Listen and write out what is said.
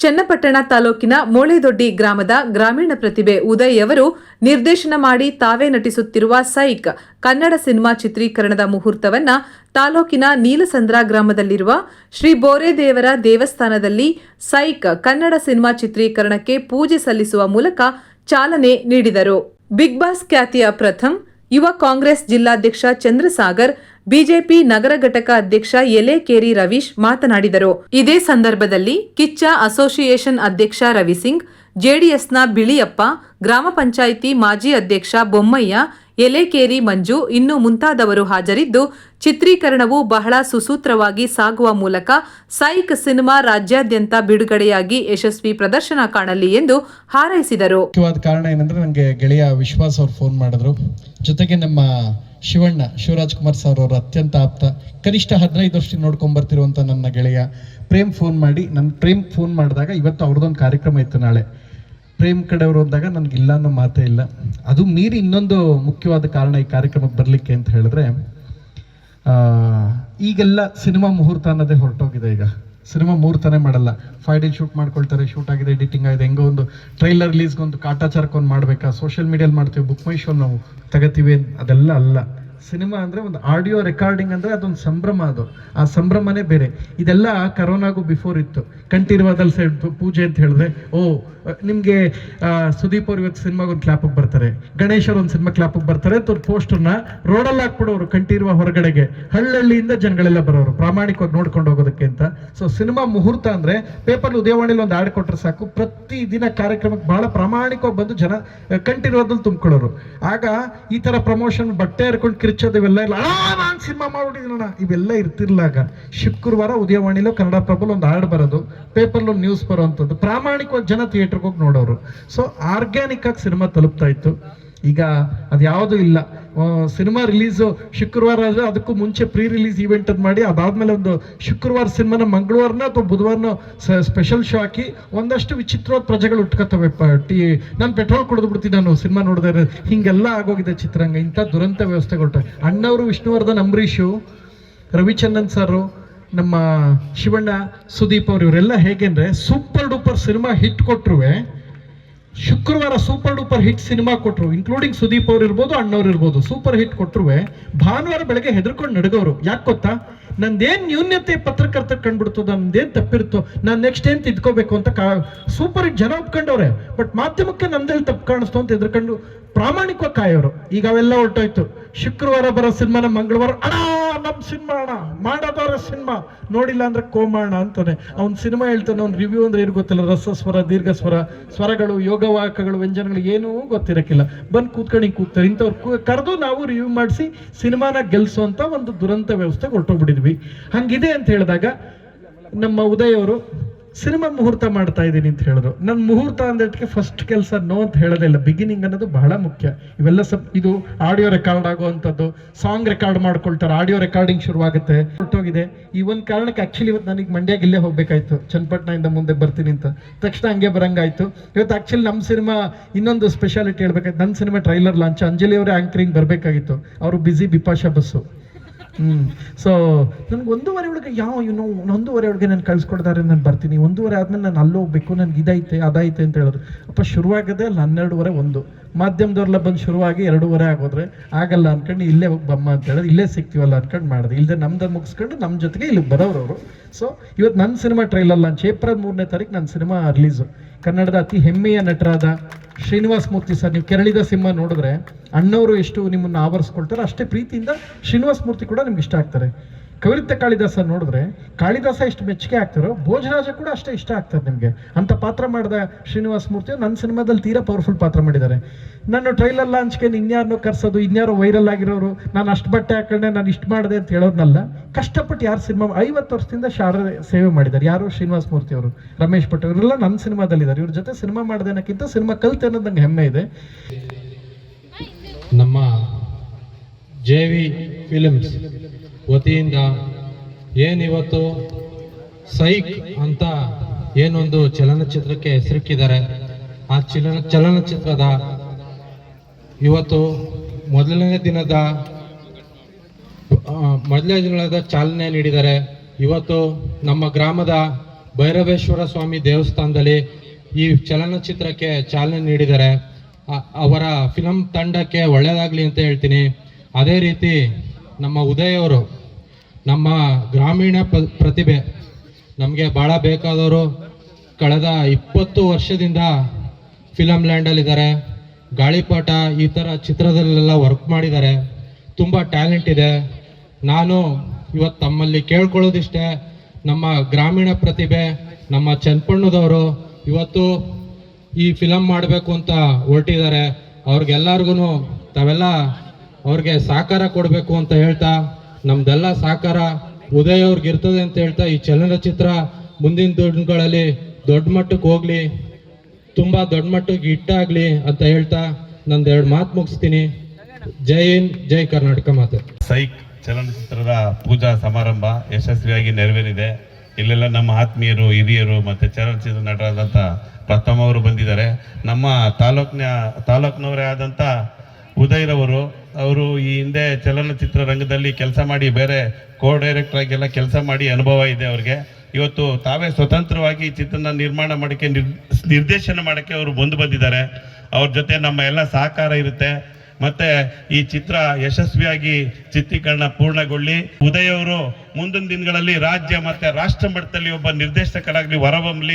ಚನ್ನಪಟ್ಟಣ ತಾಲೂಕಿನ ಮೋಳೆದೊಡ್ಡಿ ಗ್ರಾಮದ ಗ್ರಾಮೀಣ ಪ್ರತಿಭೆ ಉದಯ್ ಅವರು ನಿರ್ದೇಶನ ಮಾಡಿ ತಾವೇ ನಟಿಸುತ್ತಿರುವ ಸೈಕ್ ಕನ್ನಡ ಸಿನಿಮಾ ಚಿತ್ರೀಕರಣದ ಮುಹೂರ್ತವನ್ನ ತಾಲೂಕಿನ ನೀಲಸಂದ್ರ ಗ್ರಾಮದಲ್ಲಿರುವ ಶ್ರೀ ಬೋರೆದೇವರ ದೇವಸ್ಥಾನದಲ್ಲಿ ಸೈಕ್ ಕನ್ನಡ ಸಿನಿಮಾ ಚಿತ್ರೀಕರಣಕ್ಕೆ ಪೂಜೆ ಸಲ್ಲಿಸುವ ಮೂಲಕ ಚಾಲನೆ ನೀಡಿದರು. ಬಿಗ್ ಬಾಸ್ ಖ್ಯಾತಿಯ ಪ್ರಥಮ್, ಯುವ ಕಾಂಗ್ರೆಸ್ ಜಿಲ್ಲಾಧ್ಯಕ್ಷ ಚಂದ್ರಸಾಗರ್, ಬಿಜೆಪಿ ನಗರ ಘಟಕ ಅಧ್ಯಕ್ಷ ಯಲೇಕೇರಿ ರವೀಶ್ ಮಾತನಾಡಿದರು. ಇದೇ ಸಂದರ್ಭದಲ್ಲಿ ಕಿಚ್ಚ ಅಸೋಸಿಯೇಷನ್ ಅಧ್ಯಕ್ಷ ರವಿಸಿಂಗ್, ಜೆಡಿಎಸ್ನ ಬಿಳಿಯಪ್ಪ, ಗ್ರಾಮ ಪಂಚಾಯಿತಿ ಮಾಜಿ ಅಧ್ಯಕ್ಷ ಬೊಮ್ಮಯ್ಯ, ಯಲೇಕೇರಿ ಮಂಜು ಇನ್ನು ಮುಂತಾದವರು ಹಾಜರಿದ್ದು, ಚಿತ್ರೀಕರಣವು ಬಹಳ ಸುಸೂತ್ರವಾಗಿ ಸಾಗುವ ಮೂಲಕ ಸೈಕ್ ಸಿನಿಮಾ ರಾಜ್ಯಾದ್ಯಂತ ಬಿಡುಗಡೆಯಾಗಿ ಯಶಸ್ವಿ ಪ್ರದರ್ಶನ ಕಾಣಲಿ ಎಂದು ಹಾರೈಸಿದರು. ಮುಖ್ಯವಾದ ಕಾರಣ ಏನಂದ್ರೆ ನನಗೆ ಗೆಳೆಯ ವಿಶ್ವಾಸ್ ಅವರು ಫೋನ್ ಮಾಡಿದ್ರು. ಜೊತೆಗೆ ನಮ್ಮ ಶಿವರಾಜ್ ಕುಮಾರ್ ಸರ್ ಅವರು ಅತ್ಯಂತ ಆಪ್ತ, ಕನಿಷ್ಠ 15 ವರ್ಷ ನೋಡ್ಕೊಂಡ್ ಬರ್ತಿರುವಂತ ನನ್ನ ಗೆಳೆಯ ಪ್ರೇಮ್ ಫೋನ್ ಮಾಡಿದಾಗ ಇವತ್ತು ಅವ್ರದ್ದೊಂದು ಕಾರ್ಯಕ್ರಮ ಇತ್ತು, ನಾಳೆ ಪ್ರೇಮ್ ಕಡೆಯವರು ಅಂದಾಗ ನನಗೆ ಇಲ್ಲ ಅನ್ನೋ ಮಾತೇ ಇಲ್ಲ. ಅದು ಮೀರಿ ಇನ್ನೊಂದು ಮುಖ್ಯವಾದ ಕಾರಣ ಈ ಕಾರ್ಯಕ್ರಮಕ್ಕೆ ಬರಲಿಕ್ಕೆ ಅಂತ ಹೇಳಿದ್ರೆ, ಈಗೆಲ್ಲ ಸಿನಿಮಾ ಮುಹೂರ್ತ ಅನ್ನೋದೇ ಹೊರಟೋಗಿದೆ. ಈಗ ಸಿನಿಮಾ ಮುಹೂರ್ತನೇ ಮಾಡಲ್ಲ, 5D ಶೂಟ್ ಮಾಡ್ಕೊಳ್ತಾರೆ, ಶೂಟ್ ಆಗಿದೆ, ಎಡಿಟಿಂಗ್ ಆಗಿದೆ, ಹೆಂಗೋ ಒಂದು ಟ್ರೈಲರ್ ರಿಲೀಸ್ಗೆ ಒಂದು ಕಾಟಾಚಾರಕ್ಕೊಂದು ಮಾಡ್ಬೇಕಾ, ಸೋಷಿಯಲ್ ಮೀಡಿಯಲ್ಲಿ ಮಾಡ್ತೀವಿ, ಬುಕ್ ಮೈ ಶೋ ನಾವು ತಗೋತೀವಿ, ಅದೆಲ್ಲ ಅಲ್ಲ. ಸಿನಿಮಾ ಅಂದರೆ ಒಂದು ಆಡಿಯೋ ರೆಕಾರ್ಡಿಂಗ್ ಅಂದರೆ ಅದೊಂದು ಸಂಭ್ರಮ, ಅದು ಆ ಸಂಭ್ರಮನೇ ಬೇರೆ. ಇದೆಲ್ಲ ಕರೋನಾಗೂ ಬಿಫೋರ್ ಇತ್ತು. ಕಂಠೀರವದಲ್ಲಿ ಪೂಜೆ ಅಂತ ಹೇಳಿದ್ರೆ, ನಿಮಗೆ ಸುದೀಪ್ ಅವ್ರು ಇವತ್ತು ಸಿನಿಮಾಗೊಂದು ಕ್ಲಾಪಿಗೆ ಬರ್ತಾರೆ, ಗಣೇಶ್ ಅವ್ರು ಒಂದು ಸಿನಿಮಾ ಕ್ಲಾಪಿಗೆ ಬರ್ತಾರೆ ಅಂತ ಒಂದು ಪೋಸ್ಟರ್ನ ರೋಡಲ್ಲಿ ಹಾಕ್ಬಿಡೋರು ಕಂಠೀರವ ಹೊರಗಡೆಗೆ, ಹಳ್ಳಿಯಿಂದ ಜನಗಳೆಲ್ಲ ಬರೋರು ಪ್ರಾಮಾಣಿಕವಾಗಿ ನೋಡ್ಕೊಂಡು ಹೋಗೋದಕ್ಕೆ ಅಂತ. ಸೊ ಸಿನಿಮಾ ಮುಹೂರ್ತ ಅಂದರೆ ಪೇಪರ್ ಉದಯವಾಣಿಲಿ ಒಂದು ಆಡ್ ಕೊಟ್ಟರೆ ಸಾಕು, ಪ್ರತಿ ದಿನ ಕಾರ್ಯಕ್ರಮಕ್ಕೆ ಬಹಳ ಪ್ರಾಮಾಣಿಕವಾಗಿ ಬಂದು ಜನ ಕಂಠೀರವದಲ್ಲಿ ತುಂಬಿಕೊಳ್ಳೋರು. ಆಗ ಈ ಥರ ಪ್ರಮೋಷನ್ ಬಟ್ಟೆ ಹರ್ಕೊಂಡು ಕಿರ್ಚೋದು ಇವೆಲ್ಲ ಇಲ್ಲ. ನಾನು ಸಿನಿಮಾ ಮಾಡ್ಬಿಟ್ಟಿದ್ದೀನಣ್ಣ ಇವೆಲ್ಲ ಇರ್ತಿರ್ಲಾಗ ಶುಕ್ರವಾರ ಉದಯವಾಣಿಲೋ ಕನ್ನಡ ಪ್ರಭಲ್ ಒಂದು ಆಡ್ ಬರೋದು, ಪೇಪರ್ಲಿ ಒಂದು ನ್ಯೂಸ್ ಬರೋವಂಥದ್ದು, ಪ್ರಾಮಾಣಿಕವಾಗಿ ಜನ ಥಿಯೇಟರ್ಗೆ ಹೋಗಿ ನೋಡೋರು. ಸೊ ಆರ್ಗ್ಯಾನಿಕ್ ಆಗಿ ಸಿನಿಮಾ ತಲುಪ್ತಾ ಇತ್ತು. ಈಗ ಅದ್ಯಾವುದೂ ಇಲ್ಲ. ಸಿನಿಮಾ ರಿಲೀಸು ಶುಕ್ರವಾರ ಆದರೆ ಅದಕ್ಕೂ ಮುಂಚೆ ಪ್ರೀ ರಿಲೀಸ್ ಈವೆಂಟ್ ಅಂತ ಮಾಡಿ, ಅದಾದ್ಮೇಲೆ ಒಂದು ಶುಕ್ರವಾರ ಸಿನಿಮಾನ ಮಂಗಳವಾರನ ಅಥವಾ ಬುಧವಾರನ ಸ್ಪೆಷಲ್ ಶೋ ಹಾಕಿ ಒಂದಷ್ಟು ವಿಚಿತ್ರವಾದ ಪ್ರಜೆಗಳು ಉಟ್ಕೋತವೆ. ನಾನು ಪೆಟ್ರೋಲ್ ಕುಡಿದು ಬಿಡ್ತೀನಿ ನಾನು ಸಿನಿಮಾ ನೋಡಿದ್ರೆ, ಹಿಂಗೆಲ್ಲ ಆಗೋಗಿದೆ ಚಿತ್ರರಂಗ. ಇಂಥ ದುರಂತ ವ್ಯವಸ್ಥೆಗಳು. ಅಣ್ಣವರು, ವಿಷ್ಣುವರ್ಧನ್, ಅಂಬರೀಷು, ರವಿಚಂದ್ರನ್ ಸರ್, ನಮ್ಮ ಶಿವಣ್ಣ, ಸುದೀಪ್ ಅವರು, ಇವರೆಲ್ಲ ಹೇಗೆ ಅಂದರೆ ಸೂಪರ್ ಡೂಪರ್ ಸಿನಿಮಾ ಹಿಟ್ ಕೊಟ್ಟರು, ಶುಕ್ರವಾರ ಸೂಪರ್ ಡೂಪರ್ ಹಿಟ್ ಸಿನಿಮಾ ಕೊಟ್ಟರು, ಇನ್ಕ್ಲೂಡಿಂಗ್ ಸುದೀಪ್ ಅವ್ರು ಇರ್ಬೋದು, ಅಣ್ಣವ್ರು ಇರ್ಬೋದು, ಸೂಪರ್ ಹಿಟ್ ಕೊಟ್ಟರು. ಭಾನುವಾರ ಬೆಳಗ್ಗೆ ಹೆದರ್ಕೊಂಡು ನಡಗೋರು. ಯಾಕೆ ಗೊತ್ತಾ? ನಂದೇನು ನ್ಯೂನ್ಯತೆ ಪತ್ರಕರ್ತ ಕಂಡುಬಿಡ್ತದ, ನಂದೇನು ತಪ್ಪಿರುತ್ತೋ, ನಾನು ನೆಕ್ಸ್ಟ್ ಏನು ತಿದ್ಕೋಬೇಕು ಅಂತ ಸೂಪರ್ ಹಿಟ್ ಜನ ಒಪ್ಕೊಂಡವ್ರೆ. ಬಟ್ ಮಾಧ್ಯಮಕ್ಕೆ ನಂದೇನು ತಪ್ಪು ಕಾಣಿಸ್ತು ಅಂತ ಹೆದರ್ಕೊಂಡು ಪ್ರಾಮಾಣಿಕವಾಗಿ ಕಾಯೋರು. ಈಗ ಅವೆಲ್ಲ ಹೊರಟೋಯ್ತು. ಶುಕ್ರವಾರ ಬರೋ ಸಿನಿಮಾನ ಮಂಗಳವಾರ ನಮ್ಮ ಸಿನಿಮಾ ಅಣ್ಣ ಮಾಡೋದವ್ರ ಸಿನಿಮಾ ನೋಡಿಲ್ಲ ಅಂದ್ರೆ ಕೋಮಾಣ ಅಂತಾನೆ. ಅವ್ನ ಸಿನಿಮಾ ಹೇಳ್ತಾನೆ, ಅವ್ನ ರಿವ್ಯೂ ಅಂದ್ರೆ ಏನು ಗೊತ್ತಿಲ್ಲ, ರಸಸ್ವರ, ದೀರ್ಘಸ್ವರ, ಸ್ವರಗಳು, ಯೋಗವಾಹಕಗಳು, ವ್ಯಂಜನಗಳು ಏನೂ ಗೊತ್ತಿರಕ್ಕಿಲ್ಲ. ಬಂದು ಕೂತ್ತಾರೆ. ಇಂಥವ್ರು ಕರೆದು ನಾವು ರಿವ್ಯೂ ಮಾಡಿಸಿ ಸಿನಿಮಾನ ಗೆಲ್ಸೋಂಥ ಒಂದು ದುರಂತ ವ್ಯವಸ್ಥೆ ಹೊರಟೋಗ್ಬಿಟ್ಟಿದ್ವಿ. ಹಂಗಿದೆ ಅಂತ ಹೇಳಿದಾಗ ನಮ್ಮ ಉದಯ್ ಅವರು ಸಿನಿಮಾ ಮುಹೂರ್ತ ಮಾಡ್ತಾ ಇದ್ದೀನಿ ಅಂತ ಹೇಳಿದ್ರು. ನನ್ನ ಮುಹೂರ್ತ ಅಂದಕ್ಕೆ ಫಸ್ಟ್ ಕೆಲಸ ನೋ ಅಂತ ಹೇಳೋದೇ ಇಲ್ಲ. ಬಿಗಿನಿಂಗ್ ಅನ್ನೋದು ಬಹಳ ಮುಖ್ಯ. ಇವೆಲ್ಲ ಇದು ಆಡಿಯೋ ರೆಕಾರ್ಡ್ ಆಗುವಂಥದ್ದು, ಸಾಂಗ್ ರೆಕಾರ್ಡ್ ಮಾಡ್ಕೊಳ್ತಾರೆ, ಆಡಿಯೋ ರೆಕಾರ್ಡಿಂಗ್ ಶುರುವಾಗುತ್ತೆ. ಹೊರಟೋಗಿದೆ. ಈ ಒಂದು ಕಾರಣಕ್ಕೆ ಆ್ಯಕ್ಚುಲಿ ಇವತ್ತು ನನಗೆ ಮಂಡ್ಯಗೆ ಇಲ್ಲೇ ಹೋಗ್ಬೇಕಾಯ್ತು, ಚನ್ನಪಟ್ಟಣದಿಂದ ಮುಂದೆ ಬರ್ತೀನಿ ಅಂತ ತಕ್ಷಣ ಹಂಗೆ ಬರಂಗಾಯ್ತು. ಇವತ್ತು ಆ್ಯಕ್ಚುಲಿ ನಮ್ಮ ಸಿನಿಮಾ ಇನ್ನೊಂದು ಸ್ಪೆಷಾಲಿಟಿ ಹೇಳ್ಬೇಕಾಯ್ತು. ನನ್ನ ಸಿನಿಮಾ ಟ್ರೈಲರ್ ಲಾಂಚ್, ಅಂಜಲಿ ಅವರೇ ಆ್ಯಂಕರಿಂಗ್ ಬರಬೇಕಾಗಿತ್ತು, ಅವರು ಬ್ಯುಸಿ ಬಿಪಾಶಾ ಬಸ್ಸು. ಸೊ ನನಗೆ 1:30 ಒಳಗೆ ಒಳಗೆ ನಾನು ಕಳ್ಸ್ಕೊಡ್ತಾರೆ, ನಾನು ಬರ್ತೀನಿ. 1:30 ಆದ್ಮೇಲೆ ನಾನು ಅಲ್ಲಿ ಹೋಗ್ಬೇಕು, ನನ್ಗೆ ಇದೈತೆ ಅದೈತೆ ಅಂತ ಹೇಳಿದ್ರು. ಅಪ್ಪ ಶುರುವಾಗದೆ ಅಲ್ಲಿ 12:30 ಮಾಧ್ಯಮದವ್ರೆಲ್ಲ ಬಂದು ಶುರುವಾಗಿ 2:30 ಆಗೋದ್ರೆ ಆಗಲ್ಲ ಅನ್ಕೊಂಡು ಇಲ್ಲೇ ಹೋಗಿ ಬಮ್ಮ ಅಂತ ಹೇಳಿದ್ರೆ ಇಲ್ಲೇ ಸಿಗ್ತೀವಲ್ಲ ಅನ್ಕೊಂಡು ಮಾಡಿದೆ. ಇಲ್ಲದೆ ನಮ್ದು ಮುಗಿಸ್ಕೊಂಡು ನಮ್ಮ ಜೊತೆಗೆ ಇಲ್ಲಿಗೆ ಬರೋರವರು. ಸೊ ಇವತ್ತು ನನ್ನ ಸಿನಿಮಾ ಟ್ರೈಲರ್ ಲಾಂಚ್, ಏಪ್ರಿಲ್ 3ನೇ ತಾರೀಕು ನನ್ನ ಸಿನಿಮಾ ರಿಲೀಸು. ಕನ್ನಡದ ಅತಿ ಹೆಮ್ಮೆಯ ನಟರಾದ ಶ್ರೀನಿವಾಸ್ ಮೂರ್ತಿ ಸರ್, ನೀವು ಕೆರಳಿದ ಸಿನಿಮಾ ನೋಡಿದ್ರೆ ಅಣ್ಣವರು ಎಷ್ಟು ನಿಮ್ಮನ್ನು ಆವರಿಸ್ಕೊಳ್ತಾರೆ, ಅಷ್ಟೇ ಪ್ರೀತಿಯಿಂದ ಶ್ರೀನಿವಾಸ್ ಮೂರ್ತಿ ಕೂಡ ನಿಮ್ಗೆ ಇಷ್ಟ ಆಗ್ತಾರೆ. ಕವಿತೆ ಕಾಳಿದಾಸ ನೋಡಿದ್ರೆ ಕಾಳಿದಾಸ ಎಷ್ಟು ಮೆಚ್ಚುಗೆ ಆಗ್ತಾರೋ ಭೋಜರಾಜ ಕೂಡ ಅಷ್ಟೇ ಇಷ್ಟ ಆಗ್ತಾರೆ ನಿಮಗೆ. ಅಂತ ಪಾತ್ರ ಮಾಡಿದ ಶ್ರೀನಿವಾಸ್ ಮೂರ್ತಿ ನನ್ನ ಸಿನಿಮಾದಲ್ಲಿ ತೀರಾ ಪವರ್ಫುಲ್ ಪಾತ್ರ ಮಾಡಿದ್ದಾರೆ. ನಾನು ಟ್ರೈಲರ್ ಲಾಂಚ್ಗೆ ಇನ್ಯಾರನ್ನೋ ಕರ್ಸೋದು, ಇನ್ಯಾರೋ ವೈರಲ್ ಆಗಿರೋರು, ನಾನು ಅಷ್ಟು ಬಟ್ಟೆ ಹಾಕೊಂಡೆ, ನಾನು ಇಷ್ಟು ಮಾಡಿದೆ ಅಂತ ಹೇಳೋದ್ನಲ್ಲ. ಕಷ್ಟಪಟ್ಟು ಯಾರು ಸಿನಿಮಾ 50 ವರ್ಷದಿಂದ ಸೇವೆ ಮಾಡಿದ್ದಾರೆ, ಯಾರು ಶ್ರೀನಿವಾಸ್ ಮೂರ್ತಿ ಅವರು, ರಮೇಶ್ ಭಟ್ ಇವರೆಲ್ಲ ನನ್ನ ಸಿನಿಮಾದಲ್ಲಿದ್ದಾರೆ. ಇವ್ರ ಜೊತೆ ಸಿನಿಮಾ ಮಾಡೋದೇನಕ್ಕಿಂತ ಸಿನಿಮಾ ಕಲಿತೆ ಅನ್ನೋದು ನಂಗೆ ಹೆಮ್ಮೆ ಇದೆ. ನಮ್ಮ JV ಫಿಲ್ಮ್ಸ್ ವತಿಯಿಂದ ಏನಿವತ್ತು ಸೈಕ್ ಅಂತ ಏನೊಂದು ಚಲನಚಿತ್ರಕ್ಕೆ ಹೆಸರಿಕ್ಕಿದ್ದಾರೆ, ಆ ಚಲನಚಿತ್ರದ ಇವತ್ತು ಮೊದಲನೇ ದಿನದ ಚಾಲನೆ ನೀಡಿದ್ದಾರೆ. ಇವತ್ತು ನಮ್ಮ ಗ್ರಾಮದ ಭೈರವೇಶ್ವರ ಸ್ವಾಮಿ ದೇವಸ್ಥಾನದಲ್ಲಿ ಈ ಚಲನಚಿತ್ರಕ್ಕೆ ಚಾಲನೆ ನೀಡಿದ್ದಾರೆ. ಅವರ ಫಿಲಂ ತಂಡಕ್ಕೆ ಒಳ್ಳೆಯದಾಗಲಿ ಅಂತ ಹೇಳ್ತೀನಿ. ಅದೇ ರೀತಿ ನಮ್ಮ ಉದಯ್ ಅವರು, ನಮ್ಮ ಗ್ರಾಮೀಣ ಪ್ರತಿಭೆ, ನಮಗೆ ಭಾಳ ಬೇಕಾದವರು. ಕಳೆದ 20 ವರ್ಷದಿಂದ ಫಿಲಂ ಲ್ಯಾಂಡಲ್ಲಿದ್ದಾರೆ. ಗಾಳಿಪಟ ಈ ಥರ ಚಿತ್ರದಲ್ಲೆಲ್ಲ ವರ್ಕ್ ಮಾಡಿದ್ದಾರೆ. ತುಂಬ ಟ್ಯಾಲೆಂಟ್ ಇದೆ. ನಾನು ಇವತ್ತು ತಮ್ಮಲ್ಲಿ ಕೇಳ್ಕೊಳ್ಳೋದಿಷ್ಟೇ, ನಮ್ಮ ಗ್ರಾಮೀಣ ಪ್ರತಿಭೆ ನಮ್ಮ ಚನ್ನಪಣ್ಣದವರು ಇವತ್ತು ಈ ಫಿಲಂ ಮಾಡಬೇಕು ಅಂತ ಹೊರಟಿದ್ದಾರೆ. ಅವ್ರಿಗೆಲ್ಲರಿಗೂ ತಾವೆಲ್ಲ ಅವ್ರಿಗೆ ಸಹಕಾರ ಕೊಡಬೇಕು ಅಂತ ಹೇಳ್ತಾ, ನಮ್ದೆಲ್ಲ ಸಹಕಾರ ಉದಯ್ ಅವ್ರಿಗೆ ಇರ್ತದೆ ಅಂತ ಹೇಳ್ತಾ, ಈ ಚಲನಚಿತ್ರ ಮುಂದಿನ ದಿನಗಳಲ್ಲಿ ದೊಡ್ಡ ಮಟ್ಟಕ್ಕೆ ಹೋಗ್ಲಿ, ತುಂಬ ದೊಡ್ಡ ಮಟ್ಟಕ್ಕೆ ಹಿಟ್ಟಾಗಲಿ ಅಂತ ಹೇಳ್ತಾ ನಂದೆರಡು ಮಾತು ಮುಗಿಸ್ತೀನಿ. ಜೈ ಹಿಂದ್, ಜೈ ಕರ್ನಾಟಕ ಮಾತೆ. ಸೈಕ್ ಚಲನಚಿತ್ರದ ಪೂಜಾ ಸಮಾರಂಭ ಯಶಸ್ವಿಯಾಗಿ ನೆರವೇರಿದೆ. ಇಲ್ಲೆಲ್ಲ ನಮ್ಮ ಆತ್ಮೀಯರು, ಹಿರಿಯರು ಮತ್ತು ಚಲನಚಿತ್ರ ನಟರಾದಂಥ ಪ್ರಥಮ ಅವರು ಬಂದಿದ್ದಾರೆ. ನಮ್ಮ ತಾಲೂಕಿನವರೇ ಆದಂಥ ಉದಯ್ರವರು, ಅವರು ಈ ಹಿಂದೆ ಚಲನಚಿತ್ರ ರಂಗದಲ್ಲಿ ಕೆಲಸ ಮಾಡಿ ಬೇರೆ ಡೈರೆಕ್ಟರ್ ಆಗೆಲ್ಲ ಕೆಲಸ ಮಾಡಿ ಅನುಭವ ಇದೆ ಅವ್ರಿಗೆ. ಇವತ್ತು ತಾವೇ ಸ್ವತಂತ್ರವಾಗಿ ಚಿತ್ರನ ನಿರ್ಮಾಣ ಮಾಡೋಕ್ಕೆ ನಿರ್ದೇಶನ ಮಾಡೋಕ್ಕೆ ಅವರು ಮುಂದೆ ಬಂದಿದ್ದಾರೆ. ಅವ್ರ ಜೊತೆ ನಮ್ಮ ಎಲ್ಲ ಸಹಕಾರ ಇರುತ್ತೆ. ಮತ್ತೆ ಈ ಚಿತ್ರ ಯಶಸ್ವಿಯಾಗಿ ಚಿತ್ರೀಕರಣ ಪೂರ್ಣಗೊಳ್ಳಿ ಉದಯ್ ಅವರು ಮುಂದಿನ ದಿನಗಳಲ್ಲಿ ರಾಜ್ಯ ಮತ್ತೆ ರಾಷ್ಟ್ರ ಮಟ್ಟದಲ್ಲಿ ಒಬ್ಬ ನಿರ್ದೇಶಕರಾಗಲಿ ಹೊರಹೊಮ್ಮಲಿ.